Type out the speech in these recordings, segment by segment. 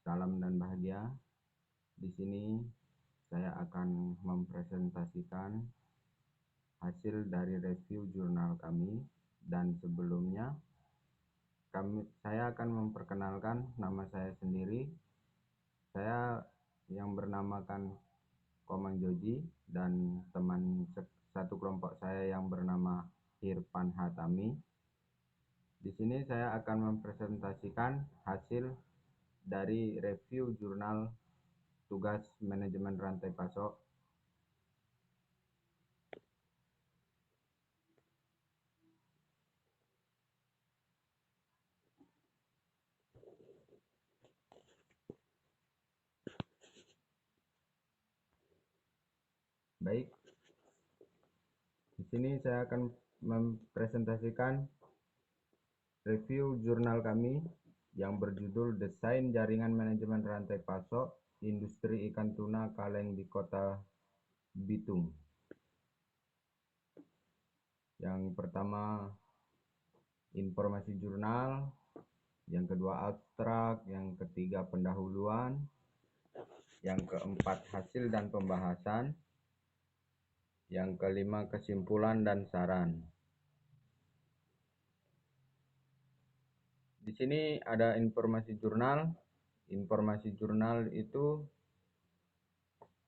Salam dan bahagia. Di sini saya akan mempresentasikan hasil dari review jurnal kami, dan sebelumnya saya akan memperkenalkan nama saya sendiri. Saya yang bernamakan Komang Joji dan teman satu kelompok saya yang bernama Irfan Hatami. Di sini saya akan mempresentasikan hasil dari review jurnal tugas manajemen rantai pasok. Baik, di sini saya akan mempresentasikan review jurnal kami yang berjudul Desain Jaringan Manajemen Rantai Pasok Industri Ikan Tuna Kaleng di Kota Bitung. Yang pertama, informasi jurnal. Yang kedua, abstrak. Yang ketiga, pendahuluan. Yang keempat, hasil dan pembahasan. Yang kelima, kesimpulan dan saran. Di sini ada informasi jurnal. Informasi jurnal itu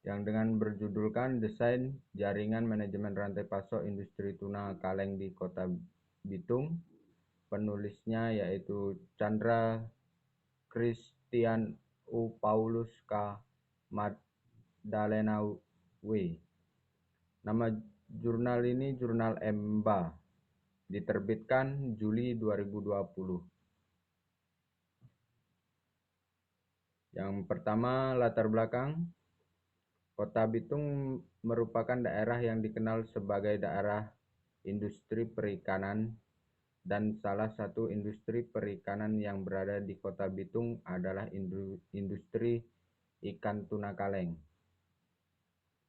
yang dengan berjudulkan Desain Jaringan Manajemen Rantai Pasok Industri Tuna Kaleng di Kota Bitung. Penulisnya yaitu Chandra Christian U. Paulus K. Magdalena W. Nama jurnal ini Jurnal EMBA, diterbitkan Juli 2020. Yang pertama, latar belakang. Kota Bitung merupakan daerah yang dikenal sebagai daerah industri perikanan, dan salah satu industri perikanan yang berada di Kota Bitung adalah industri ikan tuna kaleng.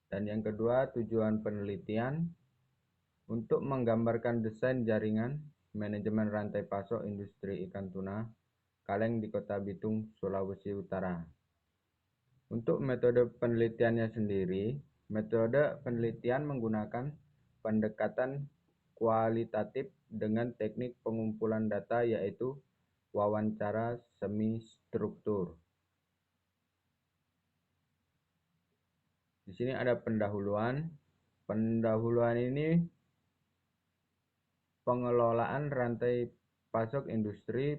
Dan yang kedua, tujuan penelitian untuk menggambarkan desain jaringan manajemen rantai pasok industri ikan tuna kaleng di Kota Bitung, Sulawesi Utara. Untuk metode penelitiannya sendiri, metode penelitian menggunakan pendekatan kualitatif dengan teknik pengumpulan data, yaitu wawancara semi struktur. Di sini ada pendahuluan. Pendahuluan ini pengelolaan rantai pasok industri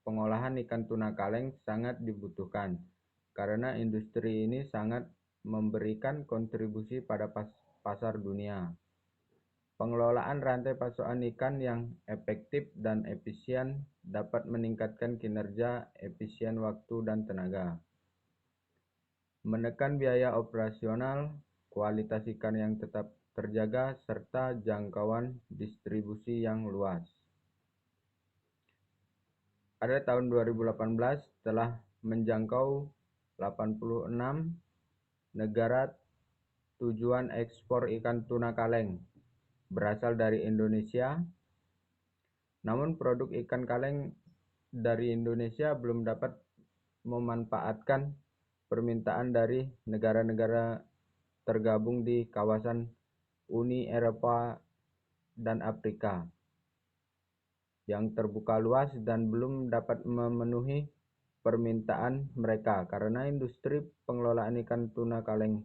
pengolahan ikan tuna kaleng sangat dibutuhkan, karena industri ini sangat memberikan kontribusi pada pasar dunia. Pengelolaan rantai pasokan ikan yang efektif dan efisien dapat meningkatkan kinerja, efisien waktu dan tenaga, menekan biaya operasional, kualitas ikan yang tetap terjaga, serta jangkauan distribusi yang luas. Pada tahun 2018 telah menjangkau 86 negara tujuan ekspor ikan tuna kaleng berasal dari Indonesia. Namun produk ikan kaleng dari Indonesia belum dapat memanfaatkan permintaan dari negara-negara tergabung di kawasan Uni Eropa dan Afrika yang terbuka luas, dan belum dapat memenuhi permintaan mereka karena industri pengelolaan ikan tuna kaleng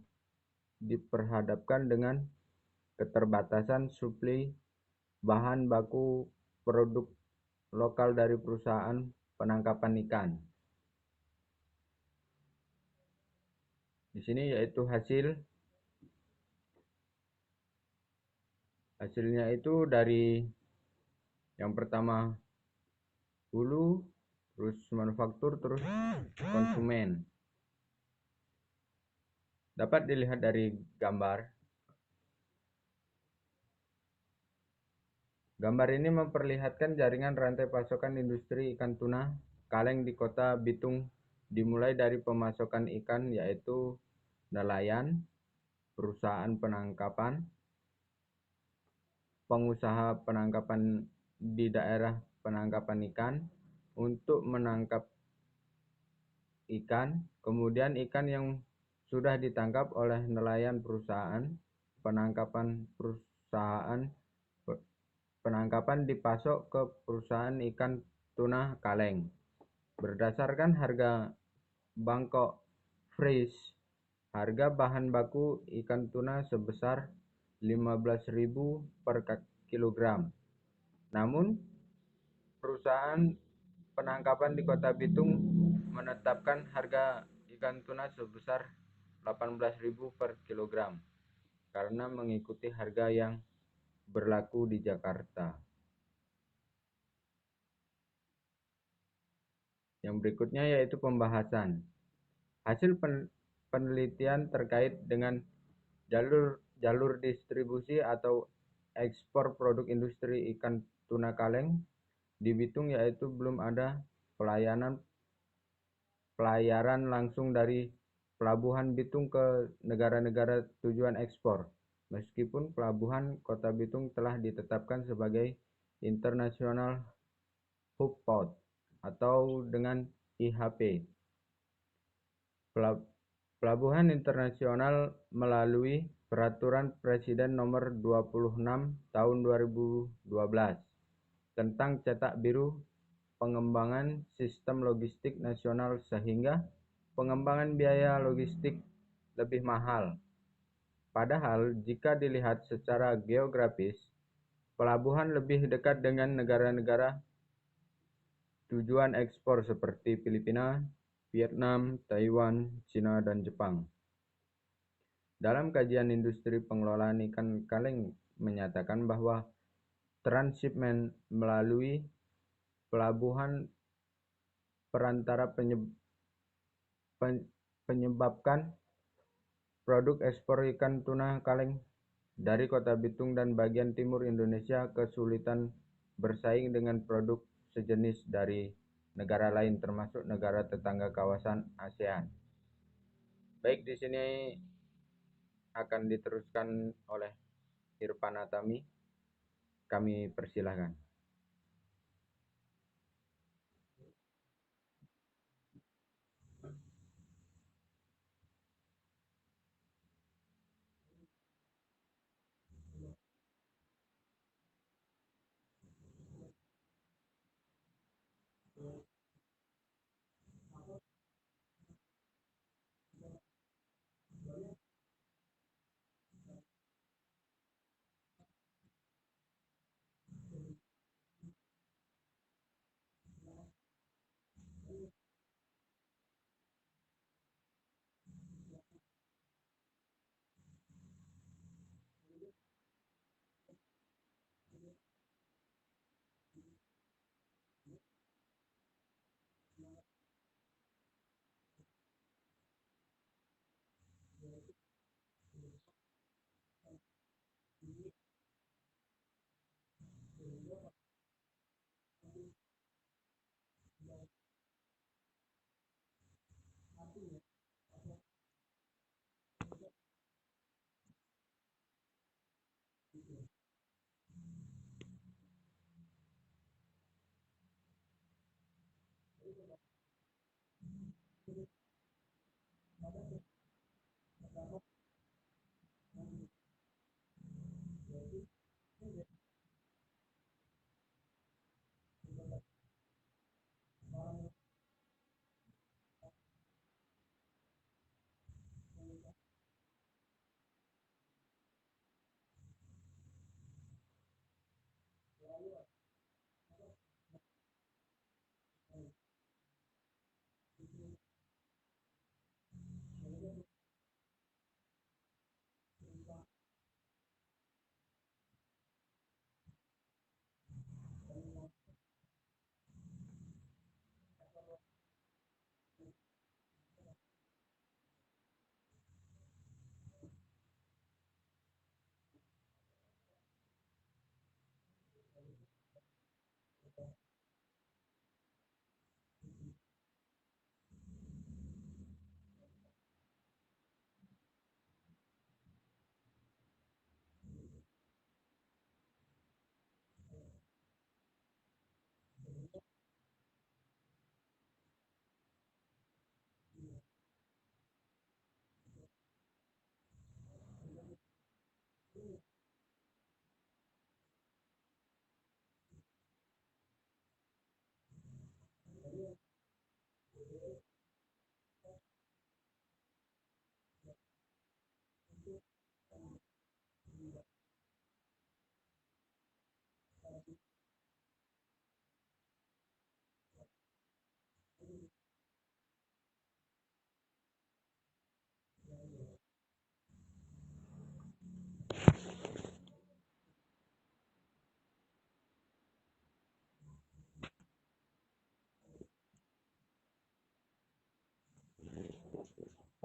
diperhadapkan dengan keterbatasan suplai bahan baku produk lokal dari perusahaan penangkapan ikan. Di sini yaitu hasilnya itu dari yang pertama hulu, terus manufaktur, terus konsumen. Dapat dilihat dari gambar. Gambar ini memperlihatkan jaringan rantai pasokan industri ikan tuna kaleng di Kota Bitung, dimulai dari pemasokan ikan yaitu nelayan, perusahaan penangkapan, pengusaha penangkapan di daerah penangkapan ikan untuk menangkap ikan, kemudian ikan yang sudah ditangkap oleh nelayan perusahaan, penangkapan perusahaan penangkapan dipasok ke perusahaan ikan tuna kaleng. Berdasarkan harga Bangkok Fresh, harga bahan baku ikan tuna sebesar 15.000 per kilogram. Namun, perusahaan penangkapan di Kota Bitung menetapkan harga ikan tuna sebesar 18.000 per kilogram karena mengikuti harga yang berlaku di Jakarta. Yang berikutnya yaitu pembahasan. Hasil penelitian terkait dengan jalur distribusi atau ekspor produk industri ikan tuna kaleng di Bitung yaitu belum ada pelayaran langsung dari Pelabuhan Bitung ke negara-negara tujuan ekspor. Meskipun Pelabuhan Kota Bitung telah ditetapkan sebagai International Hub Port atau dengan IHP. Pelabuhan internasional melalui Peraturan Presiden Nomor 26 Tahun 2012 tentang Cetak Biru Pengembangan Sistem Logistik Nasional sehingga pengembangan biaya logistik lebih mahal. Padahal jika dilihat secara geografis, pelabuhan lebih dekat dengan negara-negara tujuan ekspor seperti Filipina, Vietnam, Taiwan, Cina, dan Jepang. Dalam kajian industri pengelolaan ikan kaleng menyatakan bahwa transshipment melalui pelabuhan perantara penyebabkan produk ekspor ikan tuna kaleng dari Kota Bitung dan bagian timur Indonesia kesulitan bersaing dengan produk sejenis dari negara lain termasuk negara tetangga kawasan ASEAN. Baik, di sini akan diteruskan oleh Irfan Atami. Kami persilahkan.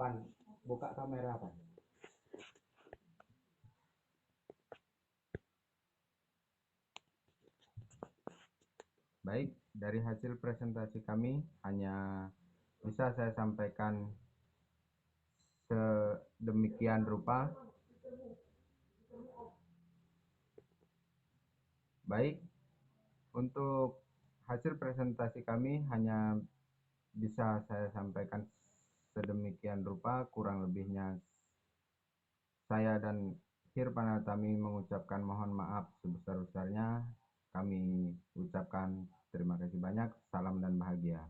Pan, buka kamera Pan. Baik, dari hasil presentasi kami hanya bisa saya sampaikan sedemikian rupa. Baik, untuk hasil presentasi kami hanya bisa saya sampaikan sedemikian rupa, kurang lebihnya saya dan Hirpanatami mengucapkan mohon maaf sebesar-besarnya. Kami ucapkan terima kasih banyak, salam dan bahagia.